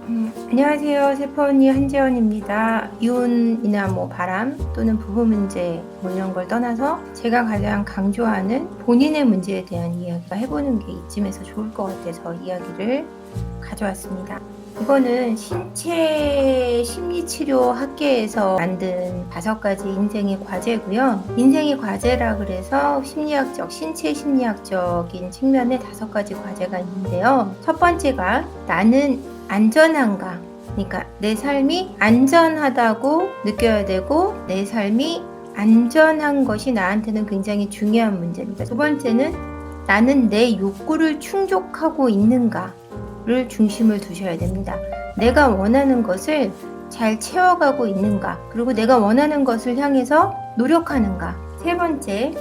안녕하세요. 세퍼언니 한재원입니다. 이혼이나 바람 또는 부부 문제 이런 걸 떠나서 제가 가장 강조하는 본인의 문제에 대한 이야기가 해보는 게 이쯤에서 좋을 것 같아서 이야기를 가져왔습니다. 이거는 신체 심리치료 학계에서 만든 5가지 인생의 과제고요. 인생의 과제라 그래서 신체 심리학적인 측면의 5가지 과제가 있는데요. 첫 번째가 나는 안전한가? 그러니까 내 삶이 안전하다고 느껴야 되고 내 삶이 안전한 것이 나한테는 굉장히 중요한 문제입니다. 두 번째는 나는 내 욕구를 충족하고 있는가를 중심을 두셔야 됩니다. 내가 원하는 것을 잘 채워가고 있는가? 그리고 내가 원하는 것을 향해서 노력하는가? 세 번째,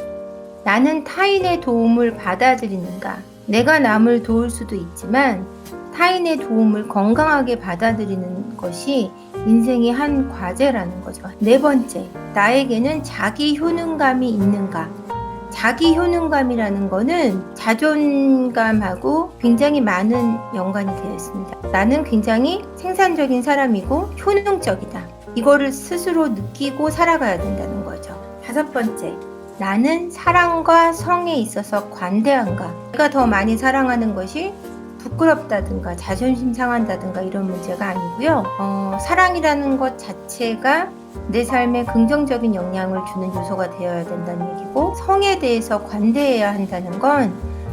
나는 타인의 도움을 받아들이는가? 내가 남을 도울 수도 있지만 타인의 도움을 건강하게 받아들이는 것이 인생의 한 과제라는 거죠. 네 번째, 나에게는 자기 효능감이 있는가? 자기 효능감이라는 거는 자존감하고 굉장히 많은 연관이 되어 있습니다. 나는 굉장히 생산적인 사람이고 효능적이다. 이거를 스스로 느끼고 살아가야 된다는 거죠. 5번째, 나는 사랑과 성에 있어서 관대한가? 내가 더 많이 사랑하는 것이 부끄럽다든가 자존심 상한다든가 이런 문제가 아니고요. 사랑이라는 것 자체가 내 삶에 긍정적인 영향을 주는 요소가 되어야 된다는 얘기고, 성에 대해서 관대해야 한다는 건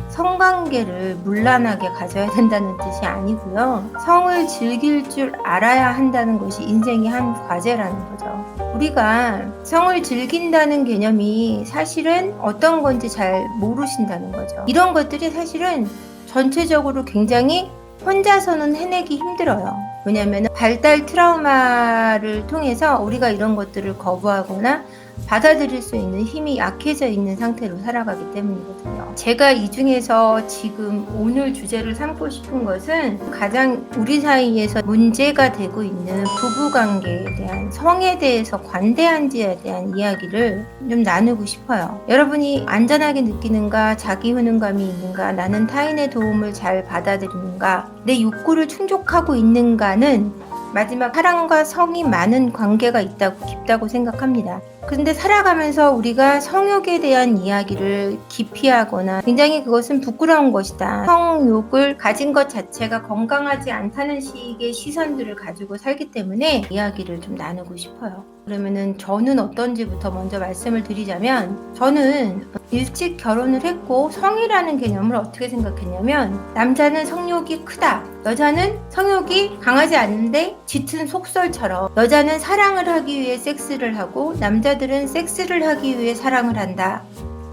성관계를 문란하게 가져야 된다는 뜻이 아니고요. 성을 즐길 줄 알아야 한다는 것이 인생의 한 과제라는 거죠. 우리가 성을 즐긴다는 개념이 사실은 어떤 건지 잘 모르신다는 거죠. 이런 것들이 사실은 전체적으로 굉장히 혼자서는 해내기 힘들어요. 왜냐하면 발달 트라우마를 통해서 우리가 이런 것들을 거부하거나 받아들일 수 있는 힘이 약해져 있는 상태로 살아가기 때문이거든요. 제가 이 중에서 지금 오늘 주제를 삼고 싶은 것은 가장 우리 사이에서 문제가 되고 있는 부부관계에 대한 성에 대해서 관대한지에 대한 이야기를 좀 나누고 싶어요. 여러분이 안전하게 느끼는가, 자기 효능감이 있는가, 나는 타인의 도움을 잘 받아들이는가, 내 욕구를 충족하고 있는가는 마지막 사랑과 성이 많은 관계가 깊다고 생각합니다. 그런데 살아가면서 우리가 성욕에 대한 이야기를 기피하거나 굉장히 그것은 부끄러운 것이다. 성욕을 가진 것 자체가 건강하지 않다는 식의 시선들을 가지고 살기 때문에 이야기를 좀 나누고 싶어요. 그러면은 저는 어떤지부터 먼저 말씀을 드리자면, 저는 일찍 결혼을 했고 성이라는 개념을 어떻게 생각했냐면, 남자는 성욕이 크다, 여자는 성욕이 강하지 않은데 짙은 속설처럼 여자는 사랑을 하기 위해 섹스를 하고 남자들은 섹스를 하기 위해 사랑을 한다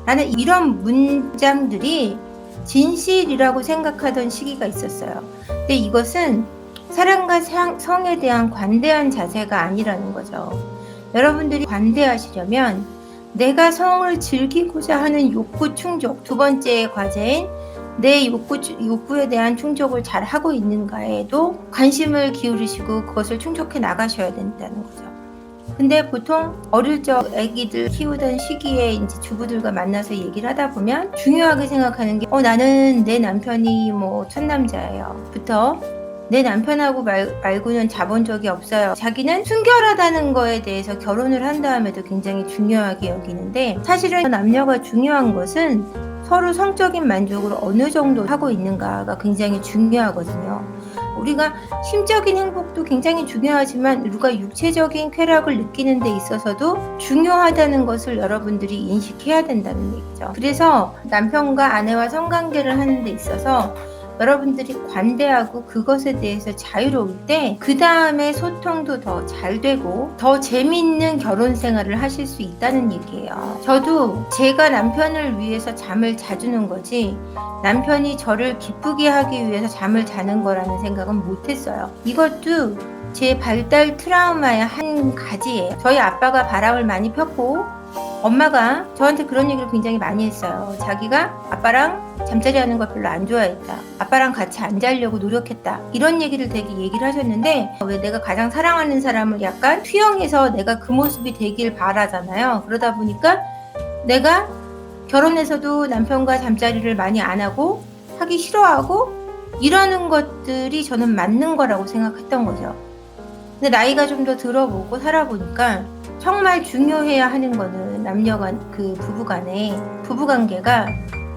라는 이런 문장들이 진실이라고 생각하던 시기가 있었어요. 근데 이것은 사랑과 성에 대한 관대한 자세가 아니라는 거죠. 여러분들이 관대하시려면 내가 성을 즐기고자 하는 욕구 충족, 두 번째 과제인 내 욕구에 대한 충족을 잘 하고 있는가에도 관심을 기울이시고 그것을 충족해 나가셔야 된다는 거죠. 근데 보통 어릴 적 아기들 키우던 시기에 이제 주부들과 만나서 얘기를 하다 보면 중요하게 생각하는 게 나는 내 남편이 첫 남자예요 부터 내 남편하고 말고는 자본 적이 없어요. 자기는 순결하다는 거에 대해서 결혼을 한 다음에도 굉장히 중요하게 여기는데, 사실은 남녀가 중요한 것은 서로 성적인 만족을 어느 정도 하고 있는가가 굉장히 중요하거든요. 우리가 심적인 행복도 굉장히 중요하지만 우리가 육체적인 쾌락을 느끼는 데 있어서도 중요하다는 것을 여러분들이 인식해야 된다는 얘기죠. 그래서 남편과 아내와 성관계를 하는 데 있어서 여러분들이 관대하고 그것에 대해서 자유로울 때 그 다음에 소통도 더 잘 되고 더 재미있는 결혼 생활을 하실 수 있다는 얘기예요. 저도 제가 남편을 위해서 잠을 자주는 거지 남편이 저를 기쁘게 하기 위해서 잠을 자는 거라는 생각은 못했어요. 이것도 제 발달 트라우마의 한 가지예요. 저희 아빠가 바람을 많이 폈고 엄마가 저한테 그런 얘기를 굉장히 많이 했어요. 자기가 아빠랑 잠자리 하는 걸 별로 안 좋아했다. 아빠랑 같이 안 자려고 노력했다. 이런 얘기를 되게 얘기를 하셨는데, 왜 내가 가장 사랑하는 사람을 약간 투영해서 내가 그 모습이 되길 바라잖아요. 그러다 보니까 내가 결혼해서도 남편과 잠자리를 많이 안 하고 하기 싫어하고 이러는 것들이 저는 맞는 거라고 생각했던 거죠. 근데 나이가 좀 더 들어보고 살아보니까 정말 중요해야 하는 거는 남녀간 그 부부관계가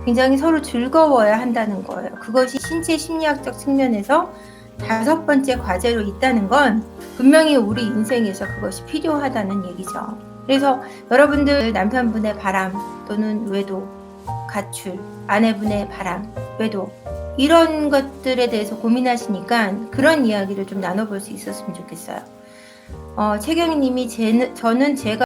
굉장히 서로 즐거워야 한다는 거예요. 그것이 신체 심리학적 측면에서 5번째 과제로 있다는 건 분명히 우리 인생에서 그것이 필요하다는 얘기죠. 그래서 여러분들 남편분의 바람 또는 외도, 가출, 아내분의 바람, 외도 이런 것들에 대해서 고민하시니까 그런 이야기를 좀 나눠볼 수 있었으면 좋겠어요. 최경희 님이 저는 제가